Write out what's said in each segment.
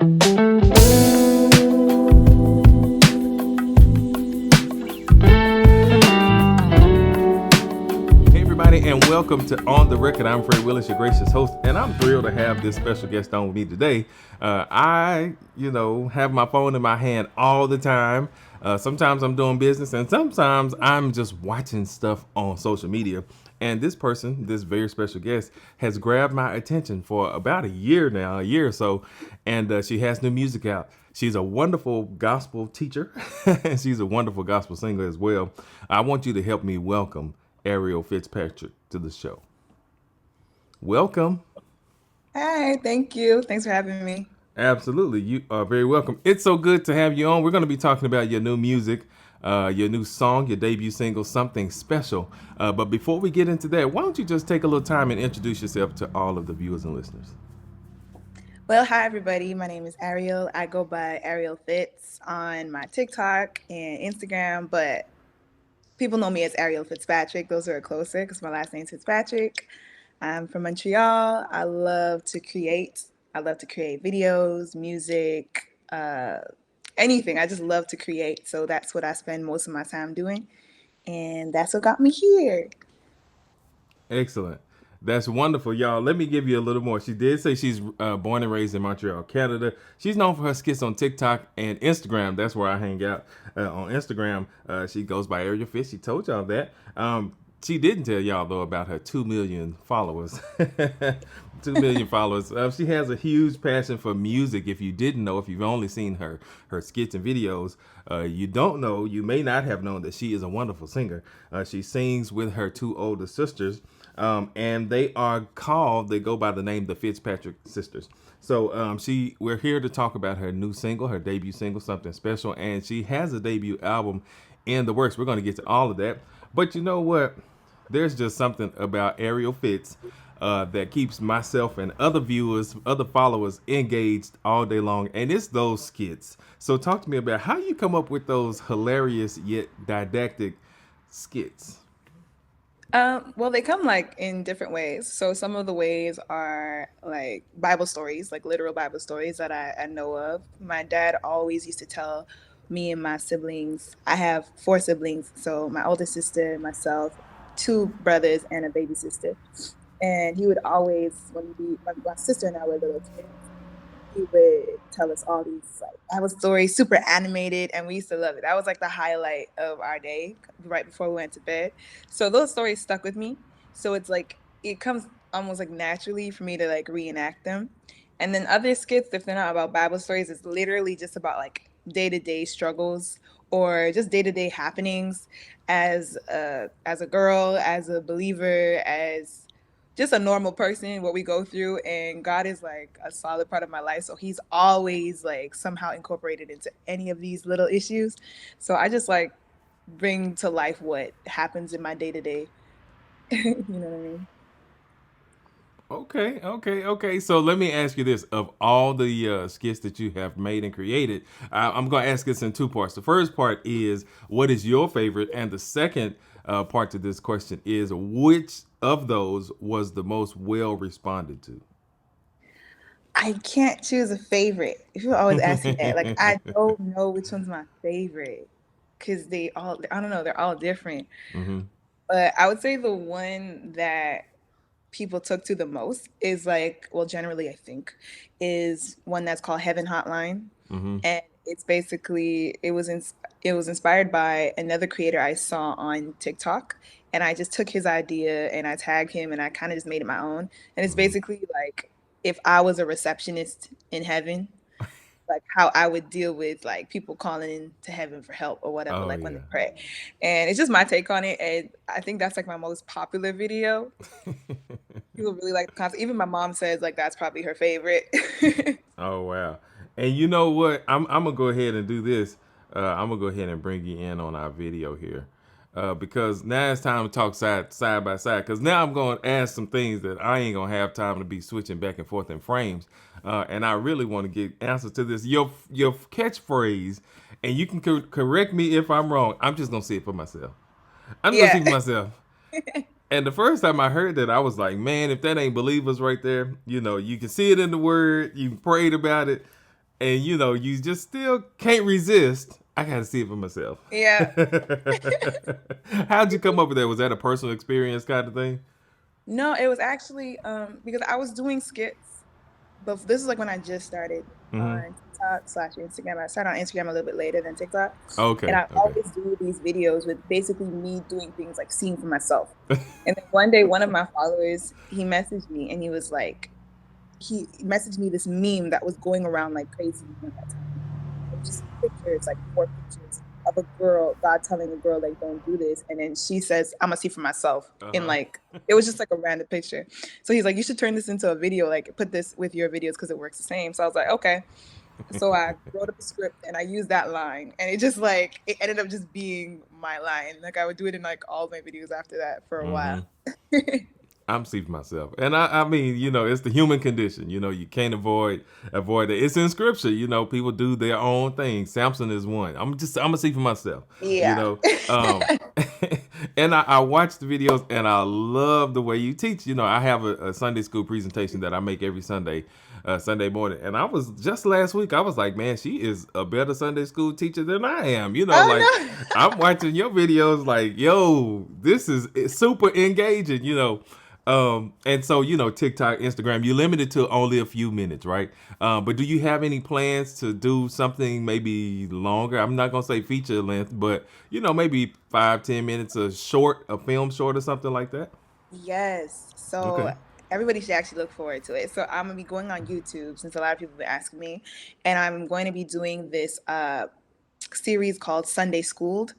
Hey everybody, and welcome to On the Record. I'm Fred Willis, your gracious host, and I'm thrilled to have this special guest on with me today. I have my phone in my hand all the time. Sometimes I'm doing business, and sometimes I'm just watching stuff on social media. And this person, this very special guest, has grabbed my attention for about a year now, a year or so, and she has new music out. She's a wonderful gospel teacher, and she's a wonderful gospel singer as well. I want you to help me welcome Ariel Fitzpatrick to the show. Welcome. Hi, thank you. Thanks for having me. Absolutely. You are very welcome. It's so good to have you on. We're going to be talking about your new music, your new song, your debut single, Something Special. But before we get into that, why don't you just take a little time and introduce yourself to all of the viewers and listeners? Well, hi everybody. My name is Ariel. I go by Ariel Fitz on my TikTok and Instagram, but people know me as Ariel Fitzpatrick. Those who are closer because my last name's Fitzpatrick. I'm from Montreal. I love to create. I love to create videos, music, anything. I just love to create. So that's what I spend most of my time doing. And that's what got me here. Excellent. That's wonderful, y'all. Let me give you a little more. She did say she's born and raised in Montreal, Canada. She's known for her skits on TikTok and Instagram. That's where I hang out on Instagram. She goes by Ariel Fitz. She told y'all that. She didn't tell y'all, though, about her 2 million followers. 2 million followers. She has a huge passion for music. If you didn't know, if you've only seen her skits and videos, you don't know, you may not have known that she is a wonderful singer. She sings with her two older sisters. And they go by the name the Fitzpatrick Sisters. So we're here to talk about her new single, her debut single, Something Special, and she has a debut album in the works. We're going to get to all of that. But you know what? There's just something about Ariel Fitz that keeps myself and other viewers, other followers engaged all day long, and it's those skits. So talk to me about how you come up with those hilarious yet didactic skits. Well, they come like in different ways. So some of the ways are like Bible stories, like literal Bible stories that I know of. My dad always used to tell me and my siblings. I have four siblings, so my older sister, myself, two brothers, and a baby sister. And he would always, when my sister and I were little kids, he would tell us all these like Bible stories, super animated, and we used to love it. That was like the highlight of our day, right before we went to bed. So those stories stuck with me. So it's like it comes almost like naturally for me to like reenact them. And then other skits, if they're not about Bible stories, it's literally just about like day-to-day struggles or just day-to-day happenings as a girl, as a believer, as just a normal person, what we go through. And God is like a solid part of my life. So he's always like somehow incorporated into any of these little issues. So I just like bring to life what happens in my day to day. You know what I mean? Okay. So let me ask you this: of all the skits that you have made and created, I'm going to ask this in two parts. The first part is what is your favorite, and the second part to this question is which of those was the most well responded to. I can't choose a favorite. People always ask me that. Like, I don't know which one's my favorite because they all, I don't know, they're all different. Mm-hmm. But I would say the one that people took to the most is like, well, generally, I think, is one that's called Heaven Hotline. Mm-hmm. And it's basically, it was inspired by another creator I saw on TikTok. And I just took his idea and I tagged him and I kind of just made it my own. And it's Mm-hmm. basically like if I was a receptionist in heaven, like how I would deal with like people calling in to heaven for help or whatever, Oh like when they yeah. pray. And it's just my take on it. And I think that's like my most popular video. People really like the concept. Even my mom says like that's probably her favorite. Oh wow. And you know what? I'm gonna go ahead and do this. I'm gonna go ahead and bring you in on our video here. Because now it's time to talk side by side. Because now I'm going to ask some things that I ain't gonna have time to be switching back and forth in frames, and I really want to get answers to this. Your catchphrase, and you can correct me if I'm wrong. I'm just gonna see it for myself. I'm gonna see Yeah. it for myself. And the first time I heard that, I was like, man, if that ain't believers right there, you know, you can see it in the word. You prayed about it. and you just still can't resist. I gotta see it for myself. Yeah. How'd you come up with that? Was that a personal experience kind of thing? No, it was actually because I was doing skits, but this is like when I just started Mm-hmm. on TikTok slash Instagram. I started on Instagram a little bit later than TikTok, and Okay, I okay. always do these videos with basically me doing things like seeing for myself. And then one day, one of my followers he messaged me and he messaged me this meme that was going around like crazy at that time. It was just pictures, like four pictures of a girl, God telling a girl like don't do this, and then she says, "I'm gonna see for myself." In Uh-huh. like it was just like a random picture. So he's like, "You should turn this into a video, like put this with your videos because it works the same." So I was like, "Okay." So I wrote up a script and I used that line, and it just like it ended up just being my line. Like I would do it in like all my videos after that for a while. Mm-hmm. I'm see for myself, and I mean, it's the human condition. You can't avoid it. It's in scripture. People do their own thing. Samson is one. I'm gonna see for myself. You Yeah. know, um, and I watch the videos, and I love the way you teach. I have a Sunday school presentation that I make every Sunday. Sunday morning, and I was just last week. I was like, man, she is a better Sunday school teacher than I am. Like Oh I'm watching your videos, like, yo, this is it's super engaging. And so TikTok, Instagram, you limit it to only a few minutes, right? But do you have any plans to do something maybe longer? I'm not gonna say feature length, but maybe 5-10 minutes, a film short or something like that. Yes. So Okay. everybody should actually look forward to it. So I'm gonna be going on YouTube since a lot of people have been asking me, and I'm going to be doing this series called Sunday Schooled,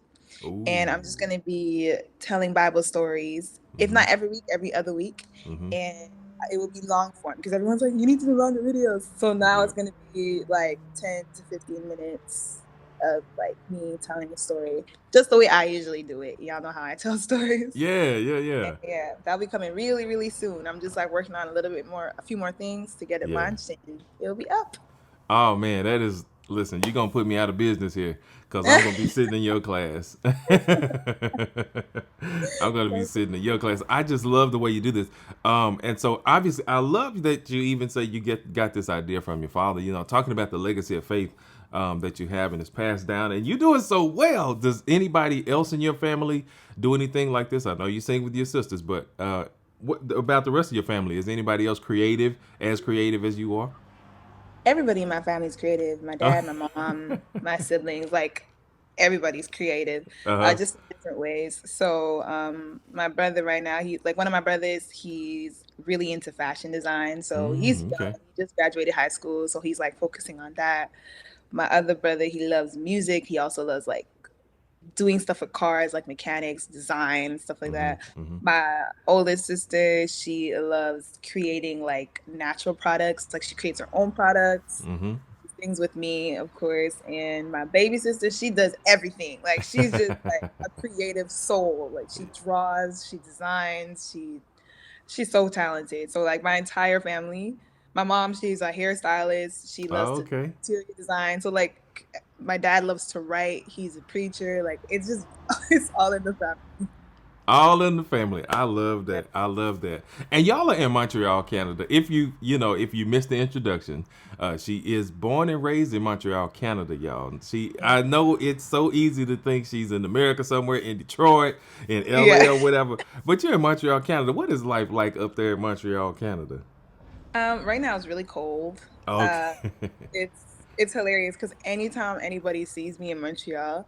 and I'm just Ooh. gonna be telling Bible stories, if Mm-hmm. not every week, every other week, Mm-hmm. and it will be long form because everyone's like, you need to do longer videos. So now Yeah. it's gonna be like 10 to 15 minutes of like me telling a story, just the way I usually do it. Y'all know how I tell stories. Yeah. Yeah. Yeah. Yeah, that'll be coming really, really soon. I'm just like working on a little bit more, a few more things to get it Yeah. launched, and it'll be up. Oh man, that is. Listen, you're gonna put me out of business here because I'm gonna be sitting in your class. I'm gonna be sitting in your class. I just love the way you do this. And so obviously, I love that you even say you got this idea from your father. Talking about the legacy of faith that you have and it's passed down, and you do it so well. Does anybody else in your family do anything like this? I know you sing with your sisters, but what about the rest of your family? Is anybody else as creative as you are? Everybody in my family is creative. My Uh dad, my mom, my siblings, like everybody's creative, huh. just in different ways. So, my brother right now, he like one of my brothers, he's really into fashion design. So he's young, Okay. he just graduated high school, so he's like focusing on that. My other brother, he loves music. He also loves like doing stuff with cars, like mechanics, design, stuff like Mm-hmm. that. Mm-hmm. My oldest sister, she loves creating like natural products. Like she creates her own products, Mm-hmm. things with me, of course. And my baby sister, she does everything. Like she's just like a creative soul. Like she draws, she designs, she's so talented. So like my entire family, my mom, she's a hairstylist. She loves Oh, to okay. interior design. So like my dad loves to write. He's a preacher. Like it's just it's all in the family. All in the family. I love Yeah. that. I love that. And y'all are in Montreal, Canada. If you missed the introduction, she is born and raised in Montreal, Canada, y'all. I know it's so easy to think she's in America somewhere, in Detroit, in LA, Yeah. or whatever. But you're in Montreal, Canada. What is life like up there in Montreal, Canada? Right now it's really cold. Uh, Okay. it's hilarious because anytime anybody sees me in Montreal,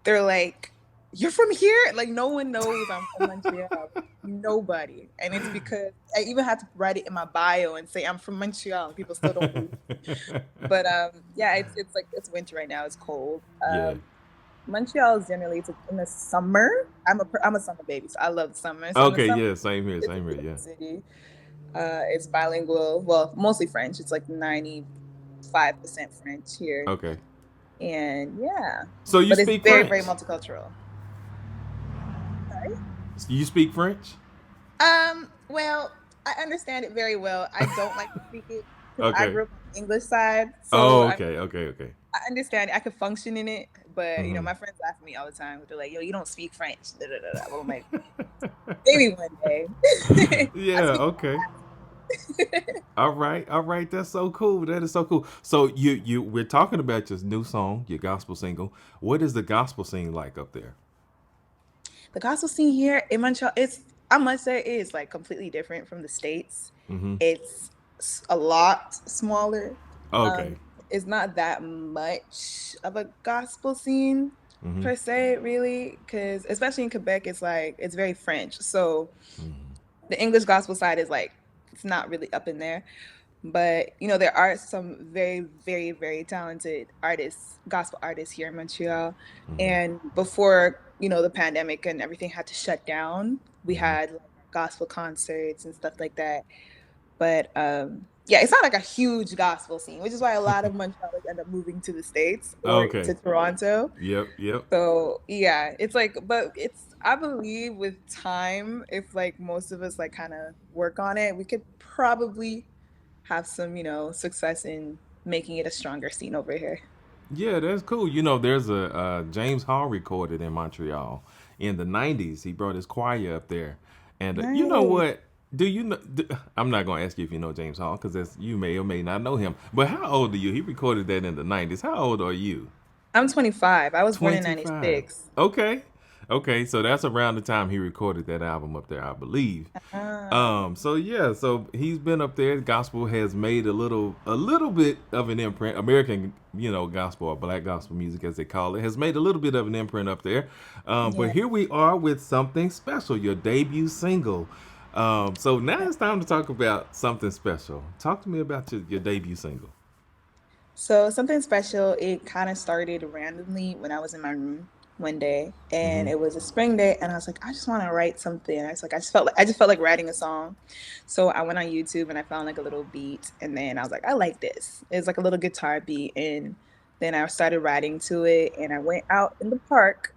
they're like, "You're from here?" Like no one knows I'm from Montreal. Nobody. And it's because I even had to write it in my bio and say I'm from Montreal. People still don't believe. But yeah, it's like it's winter right now. It's cold. Yeah. Montreal is generally it's like in the summer. I'm a summer baby, so I love summer. So in the Okay. summer, Yeah. Same here. it's a Same here. beautiful Yeah. city. It's bilingual. Well, mostly French. It's like 95% French here, Okay. and yeah, So you but it's speak very, very French? multicultural. Sorry. You speak French? Well, I understand it very well. I don't like to speak it because I Okay. grew up on the English side, so Oh, I okay. Okay. Okay. I understand it. I could function in it, but Hmm. my friends laugh at me all the time. They're like, "Yo, you don't speak French." Da, da, da, da. Well, I'm like, maybe one day. I Yeah. speak it Okay. fast. All right. That's so cool. That is so cool. So we're talking about your new song, your gospel single. What is the gospel scene like up there? The gospel scene here in Montreal, I must say, it is like completely different from the States. Mm-hmm. It's a lot smaller. Okay. Um, it's not that much of a gospel scene Mm-hmm. per se, really, because especially in Quebec, it's like it's very French. So the English gospel side is like it's not really up in there. But there are some very, very, very talented artists, gospel artists here in Montreal. Mm-hmm. And before, the pandemic and everything had to shut down, we Mm-hmm. had like gospel concerts and stuff like that. But yeah, it's not like a huge gospel scene, which is why a lot of Montrealers end up moving to the States or Okay. to Toronto. Yep. Yep. So yeah, it's like, but I believe with time, if like most of us like kind of work on it, we could probably have some, success in making it a stronger scene over here. Yeah, that's cool. You know, there's a James Hall recorded in Montreal in the '90s. He brought his choir up there, and you know Nice. what? Do you know? I'm not going to ask you if you know James Hall because you may or may not know him. But how old are you? He recorded that in the '90s. How old are you? I'm 25. I was born in 25. 96. Okay. Okay, so that's around the time he recorded that album up there, I believe. Ah, So yeah, so he's been up there. Gospel has made a little bit of an imprint. American, gospel or black gospel music as they call it, has made a little bit of an imprint up there. But yeah. here we are with something special, your debut single. So now it's time to talk about something special. Talk to me about your debut single. So something special, it kind of started randomly when I was in my room one day and Mm-hmm. it was a spring day and I was like, I just want to write something. I just felt like writing a song. So I went on YouTube and I found like a little beat and then I was like, I like this. It's like a little guitar beat and then I started writing to it and I went out in the park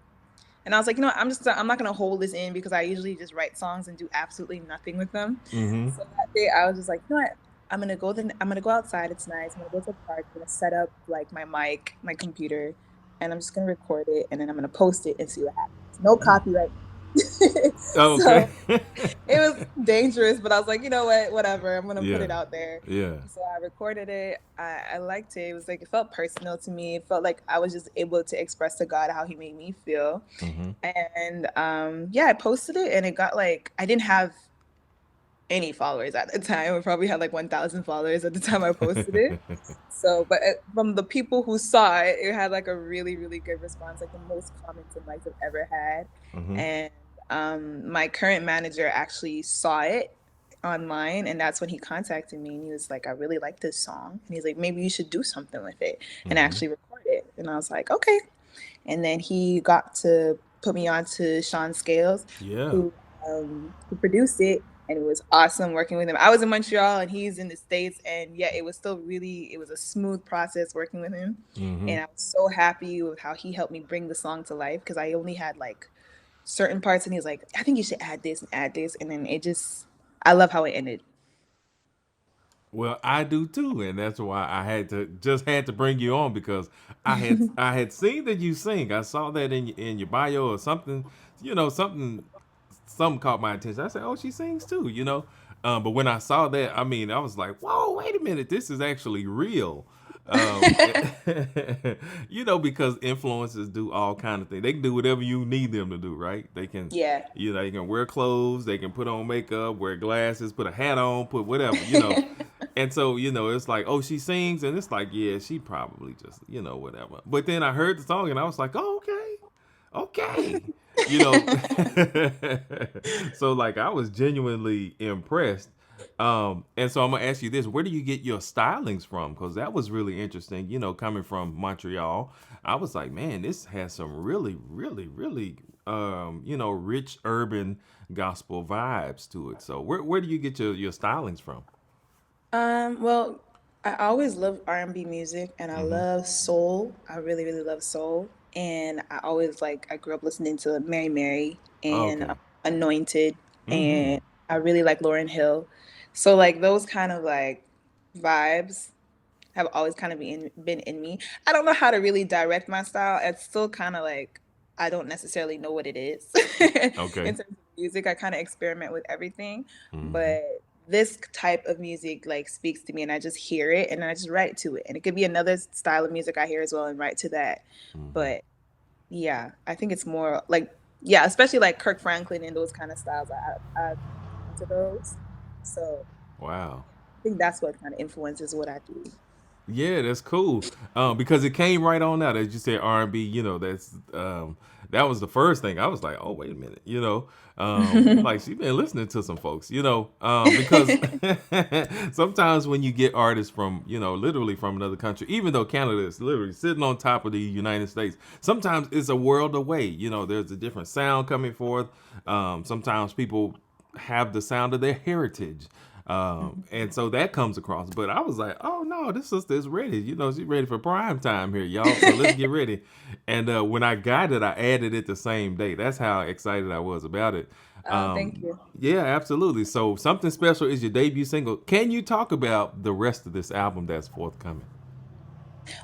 and I was like, I'm not gonna hold this in because I usually just write songs and do absolutely nothing with them. Mm-hmm. So that day I was just like, what? I'm gonna go outside. It's nice. I'm gonna go to the park. I'm gonna set up like my mic, my computer, and I'm just gonna record it and then I'm gonna post it and see what happens. No copyright. Okay. So it was dangerous, but I was like, you know what, whatever. I'm gonna put Yeah. it out there. Yeah. So I recorded it. I liked it. It was like it felt personal to me. It felt like I was just able to express to God how He made me feel. Mm-hmm. And yeah, I posted it, and it got like I didn't have any followers at the time. I probably had like 1,000 followers at the time I posted it. So, but from the people who saw it, it had like a really, really good response, like the most comments and likes I've ever had. Mm-hmm. And my current manager actually saw it online, and that's when he contacted me and he was like, I really like this song. And he's like, maybe you should do something with it and Mm-hmm. actually record it. And I was like, okay. And then he got to put me on to Sean Scales, Yeah. who produced it, and it was awesome working with him. I was in Montreal and he's in the States, and yeah, it was a smooth process working with him. Mm-hmm. And I was so happy with how he helped me bring the song to life because I only had like certain parts, and he was like, I think you should add this, and then I love how it ended. Well, I do too, and that's why I had to bring you on because I had seen that you sing. I saw that in your bio or something, something caught my attention. I said, "Oh, she sings too." But when I saw that, I mean, I was like, "Whoa, wait a minute, this is actually real." Um, because influencers do all kind of things. They can do whatever you need them to do, right? They can, Yeah. they can wear clothes, they can put on makeup, wear glasses, put a hat on, put whatever. And so, it's like, oh, she sings, and it's like, yeah, she probably just, whatever. But then I heard the song, and I was like, oh, okay. You know, so like I was genuinely impressed. And so I'm gonna ask you this: where do you get your stylings from? Because that was really interesting. Coming from Montreal, I was like, man, this has some really, really, really, rich urban gospel vibes to it. So where do you get your stylings from? Well, I always love R&B music and I Mm-hmm. love soul. I really, really love soul. And I grew up listening to Mary Mary and Okay. Anointed, Mm-hmm. and I really like Lauryn Hill. So like those kind of like vibes have always kind of been in me. I don't know how to really direct my style. It's still kind of like I don't necessarily know what it is in Okay. terms of music. I kind of experiment with everything, Mm-hmm. but this type of music like speaks to me, and I just hear it and I just write to it. And it could be another style of music I hear as well and write to that. Hmm. But yeah, I think it's more like, yeah, especially like Kirk Franklin and those kind of styles. I'm into those. So Wow. I think that's what kind of influences what I do. Yeah, that's cool. Because it came right on out as you said R&B. That was the first thing I was like, oh wait a minute, like she been listening to some folks, because sometimes when you get artists from literally from another country, even though Canada is literally sitting on top of the United States, sometimes it's a world away. There's a different sound coming forth. Sometimes people have the sound of their heritage. And so that comes across. But I was like, oh no, this sister is ready. She's ready for prime time here, y'all. So let's get ready. And when I got it, I added it the same day. That's how excited I was about it. Thank you. Yeah, absolutely. So something special is your debut single. Can you talk about the rest of this album that's forthcoming?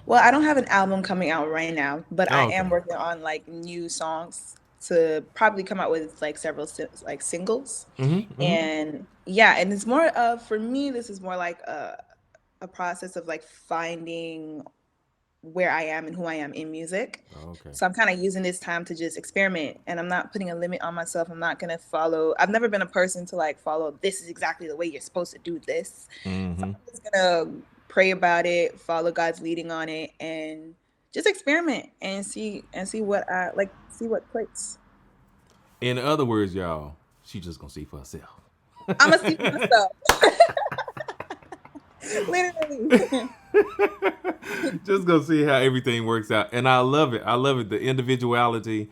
Well, I don't have an album coming out right now, but I Oh, am okay. working on like new songs to probably come out with like several like singles. Mm-hmm. Mm-hmm. And yeah, and it's more of, for me, this is more like a process of like finding where I am and who I am in music. Okay. So I'm kind of using this time to just experiment, and I'm not putting a limit on myself. I'm not going to follow, I've never been a person to like follow, this is exactly the way you're supposed to do this. So Mm-hmm. I'm just going to pray about it, follow God's leading on it, and just experiment and see what I like, see what clicks. In other words, y'all, she just gonna see for herself. I'm going to see for myself. Literally. Just go see how everything works out, and I love it. I love it. The individuality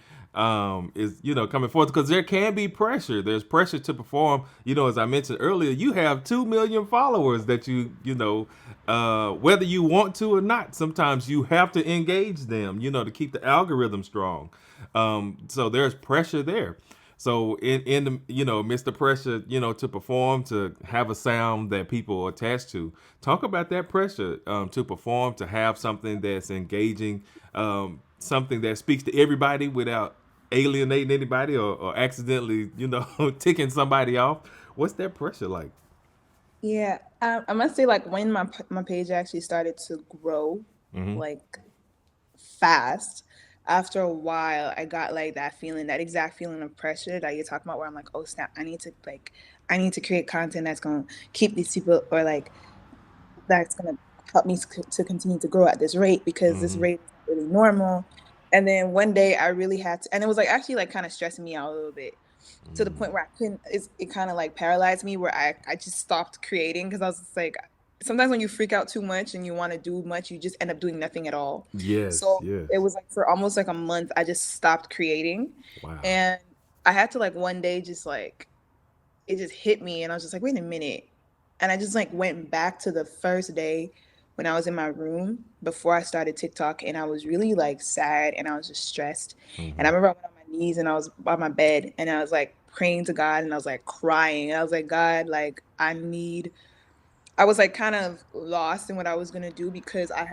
is coming forth because there can be pressure. There's pressure to perform. As I mentioned earlier, you have 2 million followers that whether you want to or not. Sometimes you have to engage them. To keep the algorithm strong. So there's pressure there. So in the midst the pressure, to perform, to have a sound that people are attached to. Talk about that pressure to perform, to have something that's engaging, something that speaks to everybody without alienating anybody or accidentally, ticking somebody off. What's that pressure like? Yeah, I must say, like when my page actually started to grow, Mm-hmm. like fast, after a while, I got like that feeling, that exact feeling of pressure that you're talking about, where I'm like, oh snap, I need to create content that's gonna keep these people, or like that's gonna help me to continue to grow at this rate, because this Mm-hmm. rate is not really normal. And then one day I really had to, and it was like actually like kind of stressing me out a little bit, to the point where I couldn't, it kind of like paralyzed me, where I just stopped creating, because I was just like, sometimes when you freak out too much and you want to do much, you just end up doing nothing at all. Yes. So Yes. it was like for almost like a month, I just stopped creating. Wow. And I had to like one day just like, it just hit me, and I was just like, wait a minute. And I just like went back to the first day when I was in my room before I started TikTok, and I was really like sad and I was just stressed. And Mm-hmm. I remember I went on my knees and I was by my bed and I was like praying to God, and I was like crying. And I was like, God, like I was like kind of lost in what I was gonna do, because I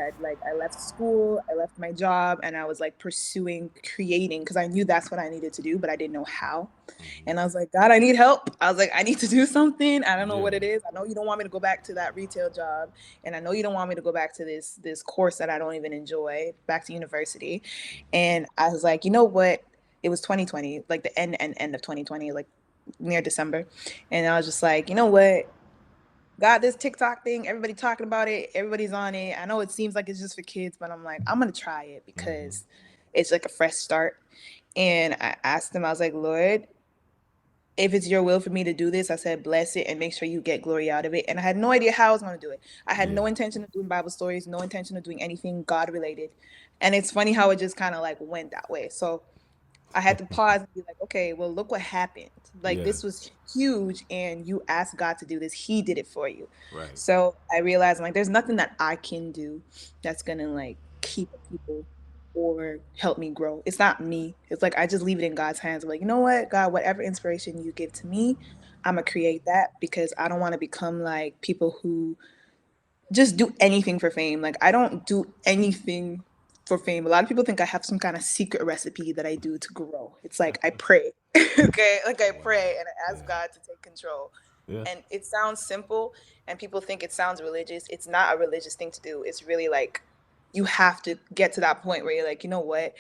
left school, I left my job, and I was like pursuing creating, because I knew that's what I needed to do, but I didn't know how. Mm-hmm. And I was like, God, I need help. I was like, I need to do something. I don't know Yeah. what it is. I know you don't want me to go back to that retail job, and I know you don't want me to go back to this course that I don't even enjoy, back to university. And I was like, you know what? It was 2020, like the end of 2020, like near December. And I was just like, you know what? Got this TikTok thing, everybody talking about it, everybody's on it. I know it seems like it's just for kids, but I'm like, I'm gonna try it Mm-hmm. because it's like a fresh start. And I asked him, I was like, Lord, if it's your will for me to do this, I said, bless it and make sure you get glory out of it. And I had no idea how I was going to do it. I had Yeah. no intention of doing Bible stories, no intention of doing anything God related. And it's funny how it just kind of like went that way. So I had to pause and be like, okay, well, look what happened. Like, Yeah. this was huge, and you asked God to do this. He did it for you. Right. So I realized, like, there's nothing that I can do that's gonna like keep people or help me grow. It's not me. It's like I just leave it in God's hands. I'm like, you know what, God, whatever inspiration you give to me, I'm gonna create that, because I don't want to become like people who just do anything for fame. Like I don't do anything for fame. A lot of people think I have some kind of secret recipe that I do to grow. It's like I pray. Okay? Like I Wow. pray and I ask Yeah. God to take control. Yeah. And it sounds simple, and people think it sounds religious. It's not a religious thing to do. It's really like you have to get to that point where you're like, you know what?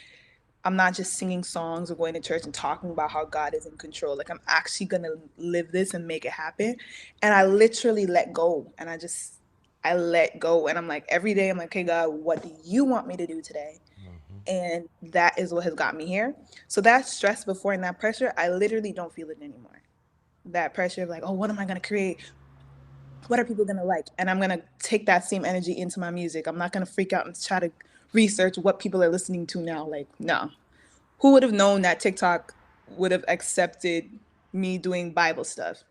I'm not just singing songs or going to church and talking about how God is in control. Like I'm actually gonna live this and make it happen. And I literally let go. And I let go. And I'm like, every day I'm like, okay, God, what do you want me to do today? And that is what has got me here. So that stress before and that pressure, I literally don't feel it anymore. That pressure of like, oh, what am I gonna create? What are people gonna like? And I'm gonna take that same energy into my music. I'm not gonna freak out and try to research what people are listening to now. Like, no, who would have known that TikTok would have accepted me doing Bible stuff?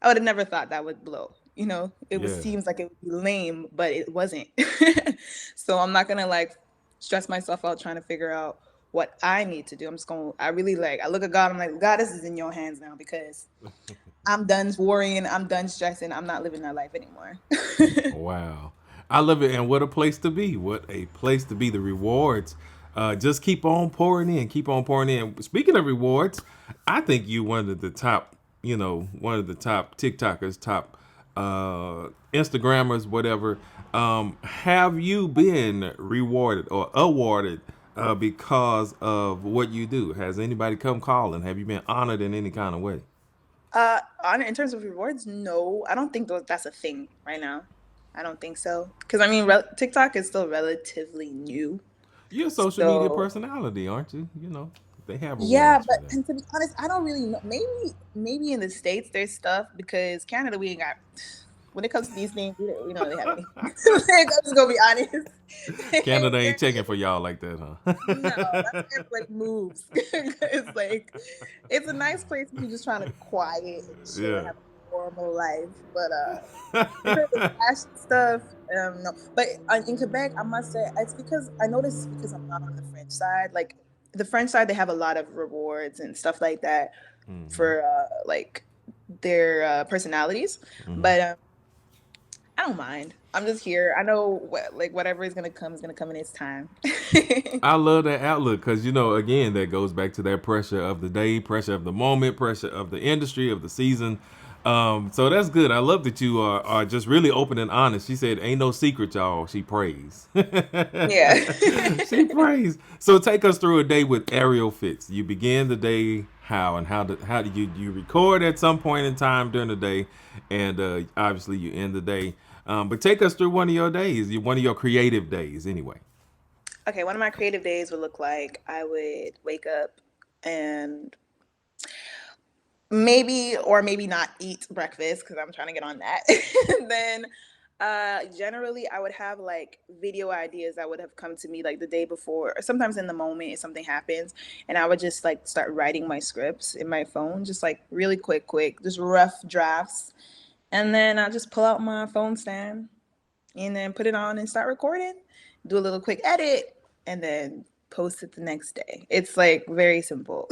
I would have never thought that would blow. It was Yeah. seems like it would be lame, but it wasn't. So I'm not gonna like stress myself out trying to figure out what I need to do. I really like, I look at God, I'm like, God, this is in your hands now because I'm done worrying, I'm done stressing, I'm not living that life anymore. Wow. I love it. And what a place to be. What a place to be. The rewards. Just keep on pouring in. Keep on pouring in. Speaking of rewards, I think you one of the top, one of the top TikTokers, top Instagrammers, whatever. Have you been rewarded or awarded because of what you do? Has anybody come calling? Have you been honored in any kind of way? In terms of rewards, no, I don't think that's a thing right now. I don't think so. Because I mean, TikTok is still relatively new. You're a social media So personality, aren't you? They have yeah, awards for but that. and to be honest, I don't really know. Maybe in the States there's stuff because Canada we ain't got. When it comes to these things, we don't really have any. I'm just gonna be honest. Canada ain't There checking for y'all like that, No, that's huh? where everybody moves. It's like it's a nice place if you're just trying to quiet and chill and Yeah. have a normal life. But in terms of fashion stuff, no. But in Quebec, I must say it's because I noticed it's because I'm not on the French side. Like the French side, they have a lot of rewards and stuff like that for like their personalities. But I don't mind. I'm just here. I know whatever is gonna come in its time. I love that outlook because again, that goes back to that pressure of the day, pressure of the moment, pressure of the industry, of the season. So that's good. I love that you are just really open and honest. She said, "Ain't no secret, y'all." She prays. Yeah. She prays. So take us through a day with Ariel Fitz. You begin the day how and how do you record at some point in time during the day, and obviously you end the day. But take us through one of your days, one of your creative days, anyway. Okay, one of my creative days would look like I would wake up and maybe or maybe not eat breakfast because I'm trying to get on that. And then generally I would have like video ideas that would have come to me like the day before or sometimes in the moment if something happens, and I would just like start writing my scripts in my phone, just like really quick, just rough drafts. And then I just pull out my phone stand and then put it on and start recording, do a little quick edit, and then post it the next day. It's like very simple.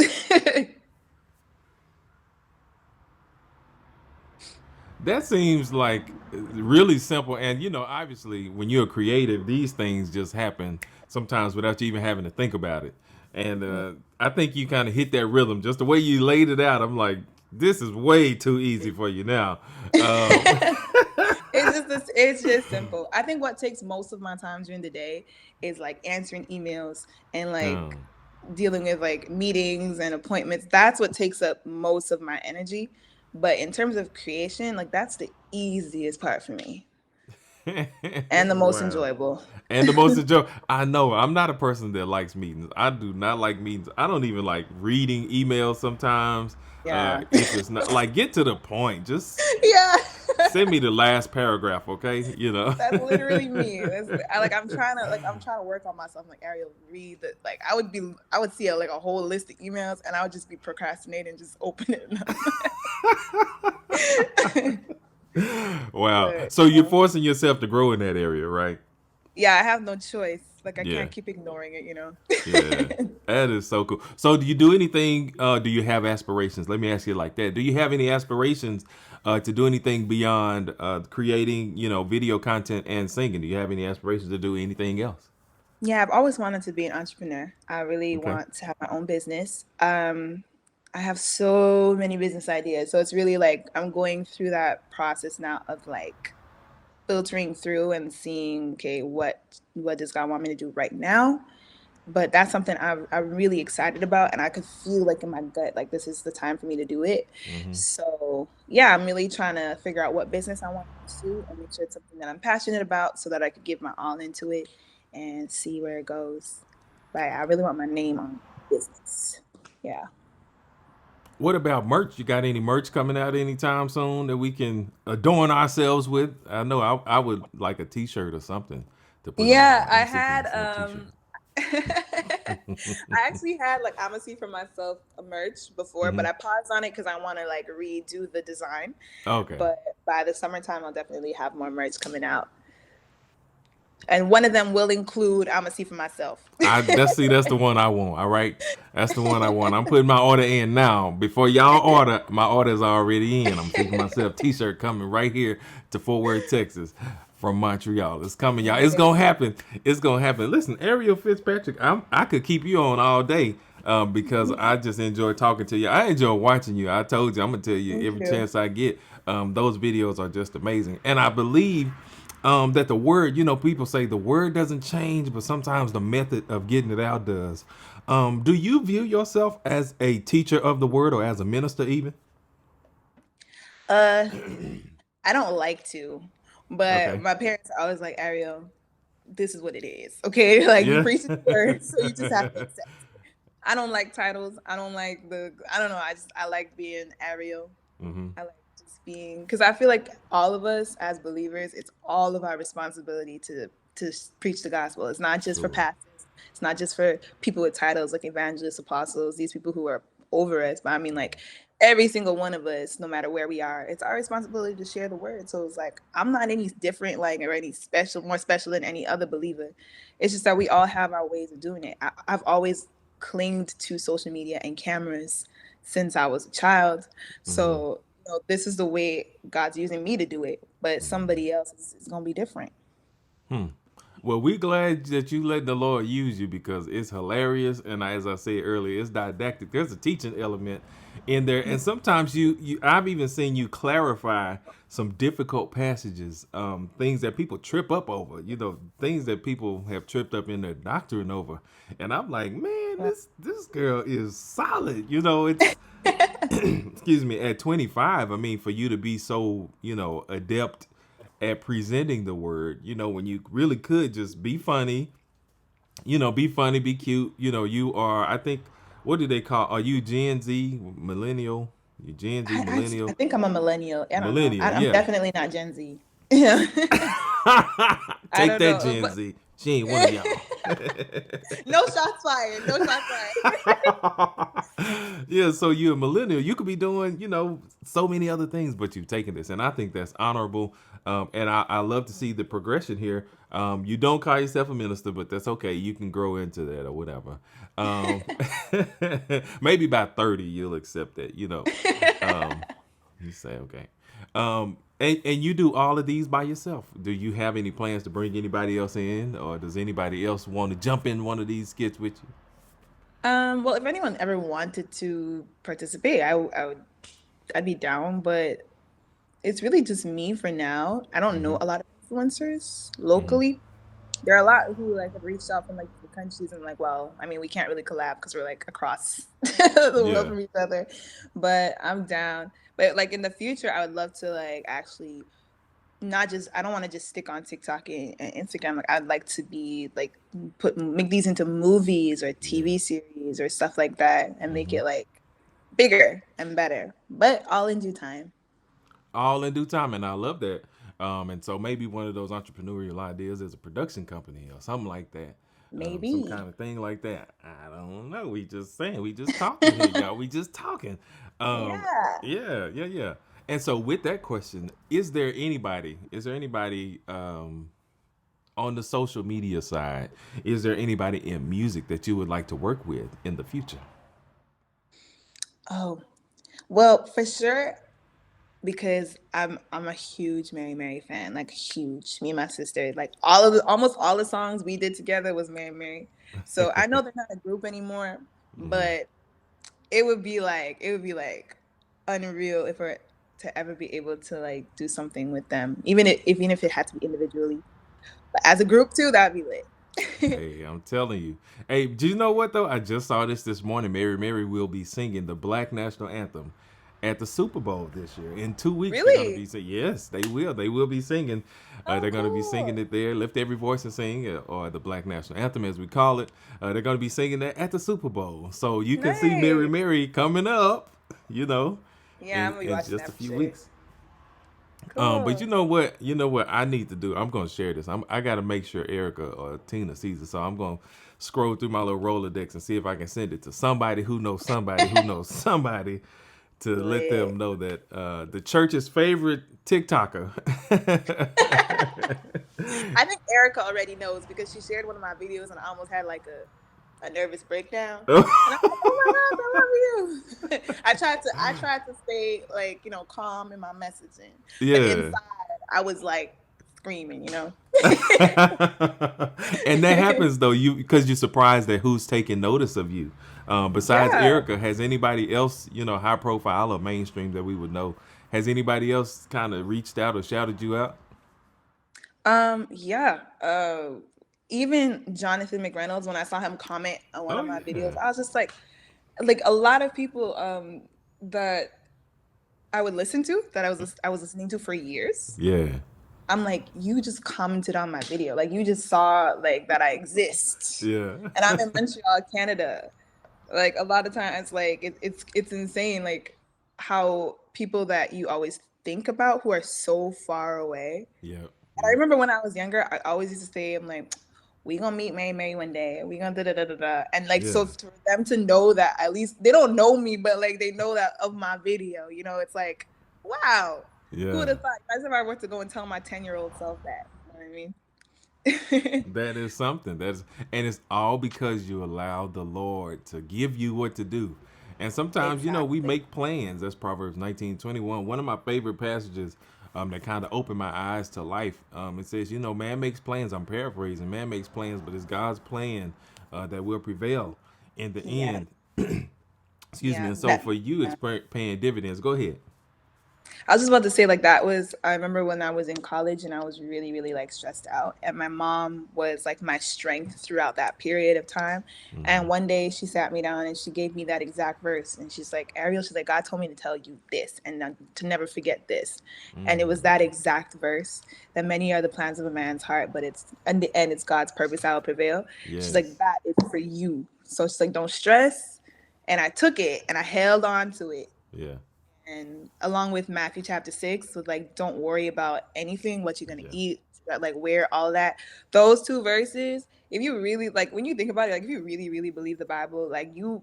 That seems like really simple. And, obviously, when you're creative, these things just happen sometimes without you even having to think about it. And I think you kind of hit that rhythm. Just the way you laid it out, I'm like, this is way too easy for you now. Um, It's just simple. I think what takes most of my time during the day is like answering emails and like um, dealing with like meetings and appointments. That's what takes up most of my energy. But in terms of creation, like that's the easiest part for me and the most wow. enjoyable. And the most enjoy. I know I'm not a person that likes meetings. I do not like meetings. I don't even like reading emails sometimes. Yeah. If it's not like, get to the point. Just Yeah. send me the last paragraph, okay? That's literally me. I'm trying to work on myself. I'm like, Ariel, read the like I would see like a whole list of emails and I would just be procrastinating, just open it up. Wow. But So you're forcing yourself to grow in that area, right? yeah, I have no choice. Like I Yeah. can't keep ignoring it. Yeah. That is so cool. So do you do anything? Do you have aspirations? Let me ask you like that. Do you have any aspirations to do anything beyond creating, video content and singing? Do you have any aspirations to do anything else? Yeah, I've always wanted to be an entrepreneur. I really Okay. want to have my own business. I have so many business ideas. So it's really like I'm going through that process now of like filtering through and seeing, okay, what does God want me to do right now? But that's something I'm really excited about, and I could feel like in my gut, like this is the time for me to do it. Hmm. So yeah, I'm really trying to figure out what business I want to pursue and make sure it's something that I'm passionate about, so that I could give my all into it and see where it goes. But I really want my name on business. Yeah. What about merch? You got any merch coming out anytime soon that we can adorn ourselves with? I know I would like a T-shirt or something to put on Yeah, our I had Instagram for a T-shirt. I actually had like I'm gonna see for myself a merch before, Hmm. but I paused on it because I want to like redo the design. Okay. But by the summertime, I'll definitely have more merch coming out. And one of them will include I'm gonna see for myself. That's the one I want. All right, that's the one I want. I'm putting my order in now. Before y'all order, my order is already in. I'm thinking myself T-shirt coming right here to Fort Worth, Texas, from Montreal. It's coming, y'all. It's gonna happen. It's gonna happen. Listen, Ariel Fitzpatrick, I could keep you on all day. Because I just enjoy talking to you. I enjoy watching you. I told you, I'm gonna tell you Thank every you. chance I get. Those videos are just amazing, and I believe that the word, people say the word doesn't change, but sometimes the method of getting it out does. Do you view yourself as a teacher of the word or as a minister even? Uh, I don't like to, but Okay. my parents are always like, Ariel, this is what it is. Okay, like you Yeah. preach the word, so you just have to accept. I don't like titles. I don't like I don't know. I like being Ariel. Hmm. I like just being, because I feel like all of us as believers, it's all of our responsibility to preach the gospel. It's not just for Sure. pastors. It's not just for people with titles like evangelists, apostles, these people who are over us. But I mean, like every single one of us, no matter where we are, it's our responsibility to share the word. So it's like I'm not any different, like or any special, more special than any other believer. It's just that we all have our ways of doing it. I've always clinged to social media and cameras since I was a child. Hmm. So, this is the way God's using me to do it, but somebody else is going to be different. Hmm. Well, we glad that you let the Lord use you because it's hilarious, and as I said earlier, it's didactic. There's a teaching element in there, and sometimes I've even seen you clarify some difficult passages, things that people trip up over. Things that people have tripped up in their doctrine over, and I'm like, man, this girl is solid. It's excuse me, at 25. I mean, for you to be so adept at presenting the word, when you really could just be funny, be funny, be cute. You are, I think, what do they call, are you Gen Z, millennial? You Gen Z, I millennial? think I'm a millennial. I don't know. Millennial, I'm yeah. definitely not Gen Z. Yeah. I Take don't that, know. Gen But Z. She ain't one of y'all. no shots fired. No shots fired. Yeah, so you're a millennial. You could be doing, so many other things, but you've taken this, and I think that's honorable. And I love to see the progression here. You don't call yourself a minister, but that's okay. You can grow into that or whatever. Um, maybe by 30, you'll accept that. You say okay. And you do all of these by yourself. Do you have any plans to bring anybody else in, or does anybody else want to jump in one of these skits with you? Well, if anyone ever wanted to participate, I'd be down, but it's really just me for now. I don't Mm-hmm. know a lot of influencers Mm-hmm. locally. There are a lot who like have reached out from like the countries and like, well, I mean, we can't really collab because we're like across the world Yeah. from each other. But I'm down. But like in the future, I would love to like actually not just I don't want to just stick on TikTok and Instagram. Like I'd like to be like make these into movies or Yeah. TV series or stuff like that and make Mm-hmm. it like bigger and better. But all in due time. All in due time, and I love that. And so maybe one of those entrepreneurial ideas is a production company or something like that. Some Maybe. kind of thing like that. I don't know. We just saying. We just talking here, y'all. We just talking. Um, Yeah. yeah, yeah, yeah. And so with that question, is there anybody? Is there anybody on the social media side? Is there anybody in music that you would like to work with in the future? Oh, well, for sure, because I'm a huge Mary Mary fan, like huge. Me and my sister, like almost all the songs we did together was Mary Mary. So I know they're not a group anymore, Mm-hmm. but it would be like unreal if we're to ever be able to like do something with them, even if it had to be individually, but as a group too, that'd be lit. Hey, I'm telling you. Hey, do you know what though? I just saw this morning. Mary Mary will be singing the Black National Anthem at the Super Bowl this year. In 2 weeks, they're gonna be Really? singing. Yes, they will. They will be singing. Oh, They're gonna be singing cool. it there. Lift every voice and sing, or the Black National Anthem as we call it. They're gonna be singing that at the Super Bowl. So you can see Mary Nice. Mary coming up. You know, Yeah, I'm in gonna be in watching just a that for few sure. weeks. But you Cool. know what? You know what I need to do? I'm gonna share this. I gotta make sure Erica or Tina sees it. So I'm gonna scroll through my little Rolodex and see if I can send it to somebody who knows somebody who knows somebody to let them Lit. know that the church's favorite TikToker. I think Erica already knows because she shared one of my videos and I almost had like a nervous breakdown. And I'm like, oh my gosh, I love you. I tried to stay like, calm in my messaging. But Yeah. inside I was like screaming. And that happens though, you because you're surprised at who's taking notice of you. Besides Yeah. Erica, has anybody else, high profile or mainstream that we would know, has anybody else kind of reached out or shouted you out? Yeah. Even Jonathan McReynolds, when I saw him comment on one Oh of my videos, yeah, I was just like a lot of people that I would listen to that I was listening to for years. yeah, I'm like, you just commented on my video. Like you just saw like that I exist. yeah, And I'm in Montreal, Canada. Like a lot of times like it's insane like how people that you always think about who are so far away. yeah, And I yeah, remember when I was younger, I always used to say, I'm like, we gonna meet Mary Mary one day. We gonna da da da da da. And like yeah, so for them to know that at least they don't know me, but like they know that of my video, it's like, wow. Who would yeah. have thought? As if I were to go and tell my 10-year-old self that. You know what I mean? That is something. And it's all because you allow the Lord to give you what to do. And sometimes, we Exactly. make plans. That's Proverbs 19:21. One of my favorite passages that kind of opened my eyes to life. It says, man makes plans. I'm paraphrasing. Man makes plans, but it's God's plan that will prevail in the Yes. end. Excuse me. Yeah. And so for you, it's paying dividends. Go ahead. I was just about to say, like, I remember when I was in college and I was really, really like stressed out. And my mom was like my strength throughout that period of time. Hmm. And one day she sat me down and she gave me that exact verse. And she's like, Ariel, she's like, God told me to tell you this and to never forget this. And it was Mm. that exact verse that many are the plans of a man's heart, but it's in the end, it's God's purpose that will prevail. She's like, Yes. that is for you. So she's like, don't stress. And I took it and I held on to it, Yeah. and along with Matthew chapter 6 with like don't worry about anything, what you're gonna Yeah. eat, like where, all that. Those two verses, if you really like when you think about it, like if you really, really believe the Bible, like you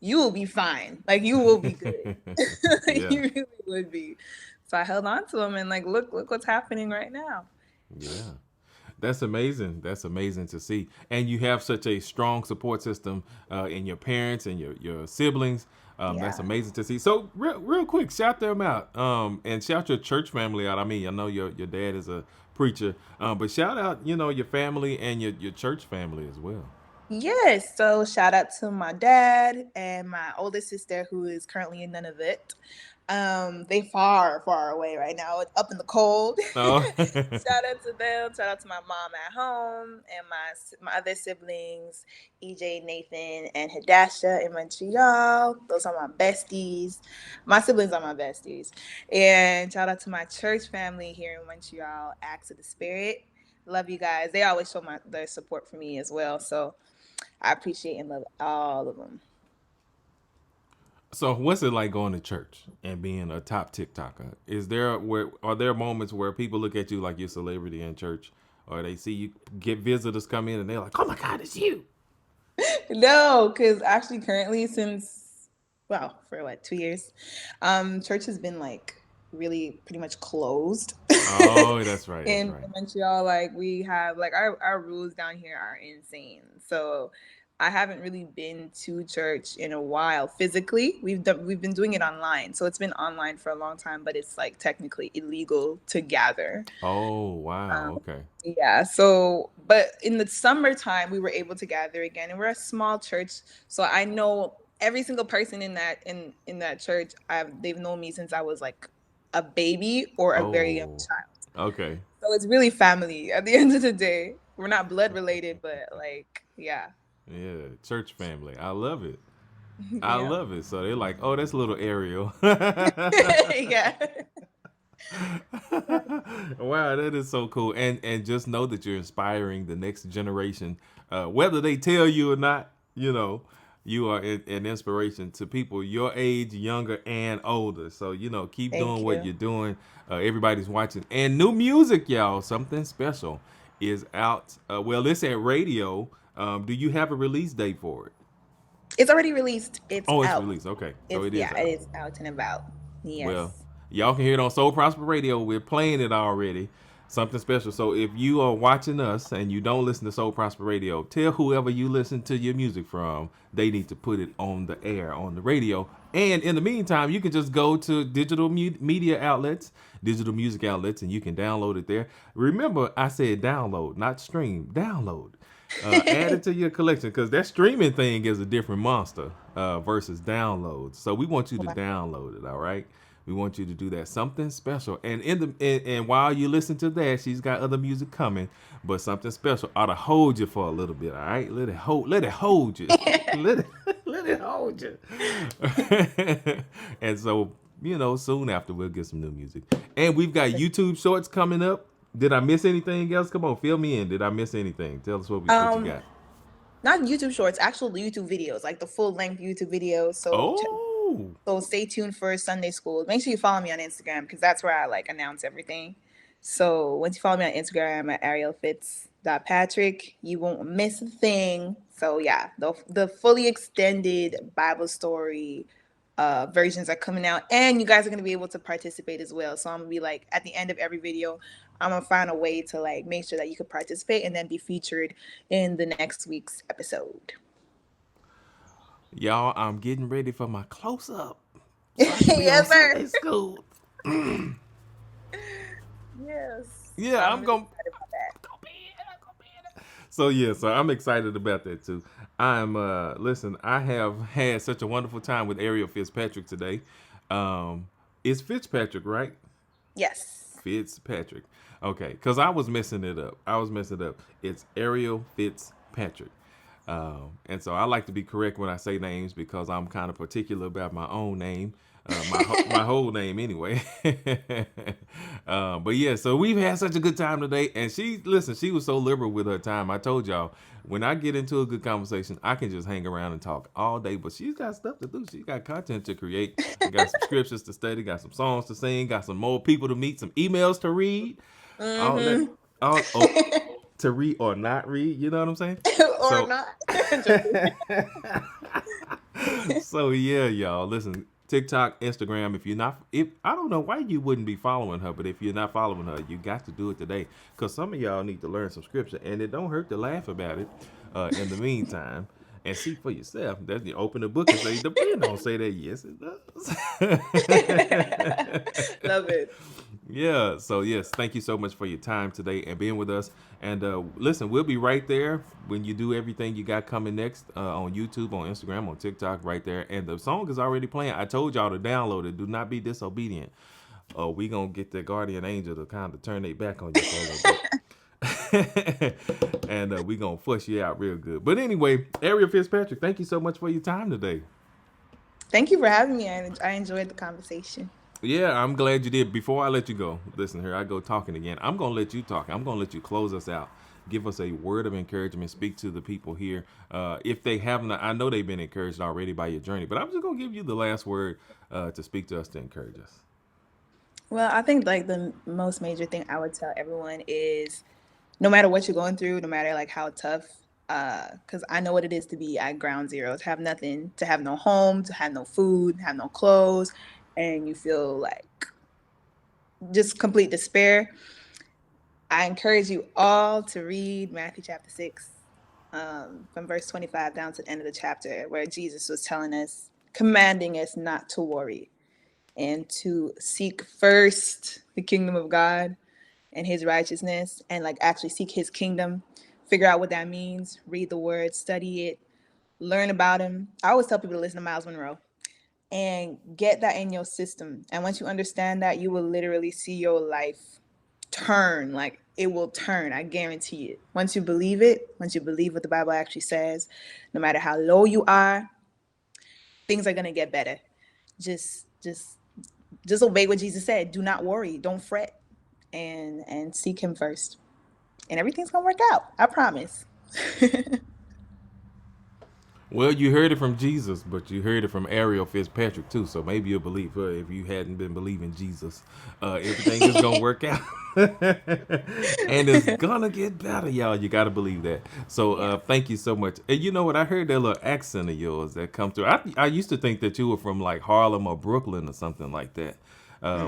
will be fine. Like you will be good. Yeah. You really would be. So I held on to them and like look what's happening right now. Yeah. That's amazing. That's amazing to see. And you have such a strong support system in your parents and your siblings. That's Yeah. amazing to see. So real quick, shout them out. And shout your church family out. I mean, I know your dad is a preacher, but shout out, your family and your church family as well. Yes, so shout out to my dad and my oldest sister who is currently in Nunavut. They far, far away right now, up in the cold. Oh, Shout out to them. Shout out to my mom at home and my other siblings, EJ, Nathan, and Hadassah in Montreal. Those are my besties. My siblings are my besties. And shout out to my church family here in Montreal, Acts of the Spirit. Love you guys. They always show their support for me as well. So I appreciate and love all of them. so what's it like going to church and being a top TikToker? Are there moments where people look at you like you're a celebrity in church, or they see you get visitors come in and they're like, "Oh my God, it's you." No, because actually, currently, since well, for what, 2 years, church has been like really pretty much closed. Oh, that's right. That's in right. Montreal, like we have like our rules down here are insane. So I haven't really been to church in a while physically. We've been doing it online. So it's been online for a long time, but it's like technically illegal to gather. Oh, wow. Um, Okay. yeah. So, but in the summertime, we were able to gather again, and we're a small church. So I know. every single person in that church, they've known me since I was like a baby or a very young Oh, child. okay. So it's really family at the end of the day. We're not blood related, but like, yeah. Yeah, church family. I love it. I Yeah. love it. So they're like, oh, that's little Ariel. Yeah. Wow, that is so cool. And just know that you're inspiring the next generation, whether they tell you or not. You are an inspiration to people your age, younger and older. So keep doing Thank what you. you're doing. Everybody's watching, and new music, y'all. Something special is out. Well, it's at radio. Do you have a release date for it? It's already released. It's Oh, it's out. released. Okay, so It's it is yeah, it out. is out and about. Well, Yes. y'all can hear it on Soul Prosper Radio. We're playing it already. Something special. So if you are watching us and you don't listen to Soul Prosper Radio, tell whoever you listen to your music from, they need to put it on the air, on the radio. And in the meantime, you can just go to digital media outlets, digital music outlets, and you can download it there. Remember, I said download, not stream. Download. Add it to your collection because that streaming thing is a different monster versus downloads. So we want you to Wow. download it. All right. We want you to do that. Something special. And and while you listen to that, she's got other music coming, but something special ought to hold you for a little bit. All right. Let it hold you. let it let it hold you. And so soon after we'll get some new music. And we've got YouTube shorts coming up. Did I miss anything else? Come on, fill me in. Did I miss anything? Tell us what you Um, got. Not YouTube shorts, actual YouTube videos, like the full length YouTube videos. Oh, So stay tuned for Sunday school. Make sure you follow me on Instagram because that's where I like announce everything. So once you follow me on Instagram at Ariel Fitz Patrick, you won't miss a thing. So yeah, the fully extended Bible story versions are coming out, and you guys are gonna be able to participate as well. So I'm gonna be like at the end of every video, I'm gonna find a way to like make sure that you could participate and then be featured in the next week's episode. y'all, I'm getting ready for my close up so I can be on Yes, sir. Sunday school. Yes. So Yeah, I'm I'm really going to excited about that. be in it. I'm gonna be in it. So yeah, so I'm excited about that too. I'm listen, I have had such a wonderful time with Ariel Fitzpatrick today. Um it's Fitzpatrick, right? Yes. Fitzpatrick. Okay, because I was messing it up. I was messing it up. It's Ariel Fitzpatrick. And so I like to be correct when I say names because I'm kind of particular about my own name, my whole name anyway. But yeah, so we've had such a good time today, and she was so liberal with her time. I told y'all when I get into a good conversation, I can just hang around and talk all day. But she's got stuff to do. She's got content to create. Got some scriptures to study. Got some songs to sing. Got some more people to meet. Some emails to read. All that. Mm-hmm. All to read or not read. You know what I'm saying? Or So not. Joking. so yeah, y'all. Listen, TikTok, Instagram. If I don't know why you wouldn't be following her, but if you're not following her, you got to do it today. Cause some of y'all need to learn some scripture, and it don't hurt to laugh about it. In the meantime, and see for yourself. That's you open the book and say the pen don't say that. Yes, it does. Love it. Yeah. So yes, thank you so much for your time today and being with us. And listen, we'll be right there when you do everything you got coming next on YouTube, on Instagram, on TikTok, right there. And the song is already playing. I told y'all to download it. Do not be disobedient. We gonna get the guardian angel to kind of turn their back on you for a little bit. And we gonna fuss you out real good. But anyway, Ariel Fitzpatrick, thank you so much for your time today. Thank you for having me. I enjoyed the conversation. Yeah, I'm glad you did. Before I let you go, listen here, I go talking again. I'm going to let you talk. I'm going to let you close us out. Give us a word of encouragement. Speak to the people here. If they haven't, I know they've been encouraged already by your journey, but I'm just going to give you the last word to speak to us to encourage us. Well, I think like the most major thing I would tell everyone is no matter what you're going through, no matter like how tough, because I know what it is to be at ground zero, to have nothing, to have no home, to have no food, have no clothes, and you feel like just complete despair. I encourage you all to read Matthew chapter 6, from verse 25 down to the end of the chapter, where Jesus was telling us, commanding us not to worry and to seek first the kingdom of God and his righteousness, and like actually seek his kingdom, figure out what that means, read the word, study it, learn about him. I always tell people to listen to Miles Monroe and get that in your system. And once you understand that, you will literally see your life turn. Like it will turn. I guarantee it. Once you believe it, once you believe what the Bible actually says, no matter how low you are, things are gonna get better. Just just just obey what Jesus said. Do not worry. Don't fret. And seek him first. And everything's gonna work out. I promise. Well, you heard it from Jesus, but you heard it from Ariel Fitzpatrick too. So maybe you'll believe her if you hadn't been believing Jesus. Everything is gonna work out, and it's gonna get better, y'all. You gotta believe that. So Yeah. thank you so much. And you know what? I heard that little accent of yours that come through. I used to think that you were from like Harlem or Brooklyn or something like that.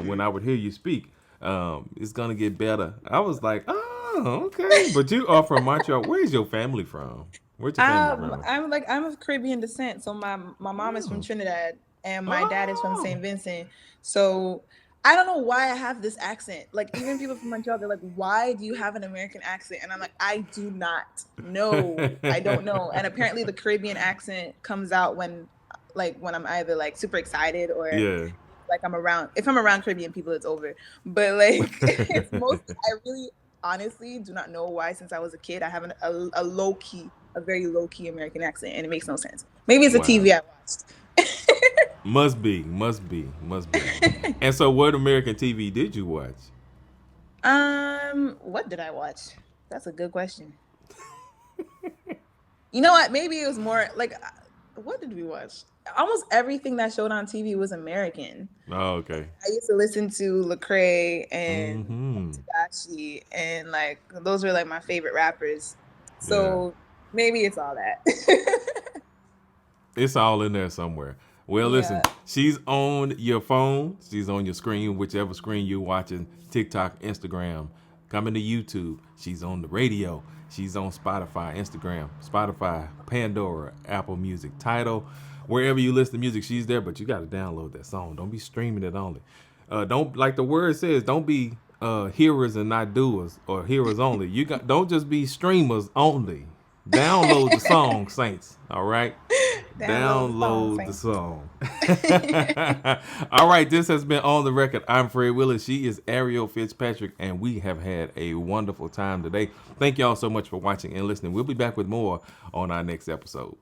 When I would hear you speak, it's gonna get better. I was like, oh, okay. But you are from Montreal. Where's your family from? Where's your family from? I'm of Caribbean descent. So my mom is from Oh. Trinidad and my dad is from Oh. St. Vincent. So I don't know why I have this accent. Like even people from Montreal, they're like, "Why do you have an American accent?" And I'm like, "I do not know. I don't know." And apparently, the Caribbean accent comes out when I'm either like super excited or Yeah. like I'm around. If I'm around Caribbean people, it's over. But like it's mostly. I really honestly do not know why. Since I was a kid, I have a low key, a very low key American accent, and it makes no sense. Maybe it's a Wow. TV I watched. Must be, must be, must be. And so, what American TV did you watch? What did I watch? That's a good question. You know what? Maybe it was more like, what did we watch? Almost everything that showed on TV was American. Oh, okay. I used to listen to Lecrae and Mm-hmm. Takashi, and like those were like my favorite rappers. Yeah. So maybe it's all that. It's all in there somewhere. Well, listen, Yeah. she's on your phone. She's on your screen, whichever screen you're watching. TikTok, Instagram, coming to YouTube. She's on the radio. She's on Spotify, Instagram, Spotify, Pandora, Apple Music, Tidal. Wherever you listen to music, she's there, but you got to download that song. Don't be streaming it only. Don't, like the word says, don't be hearers and not doers, or hearers only. Don't just be streamers only. Download the song, Saints. All right. Download the song, Download the Saints. song. All right, this has been On the Record. I'm Fred Willis. She is Ariel Fitzpatrick, and we have had a wonderful time today. Thank y'all so much for watching and listening. We'll be back with more on our next episode.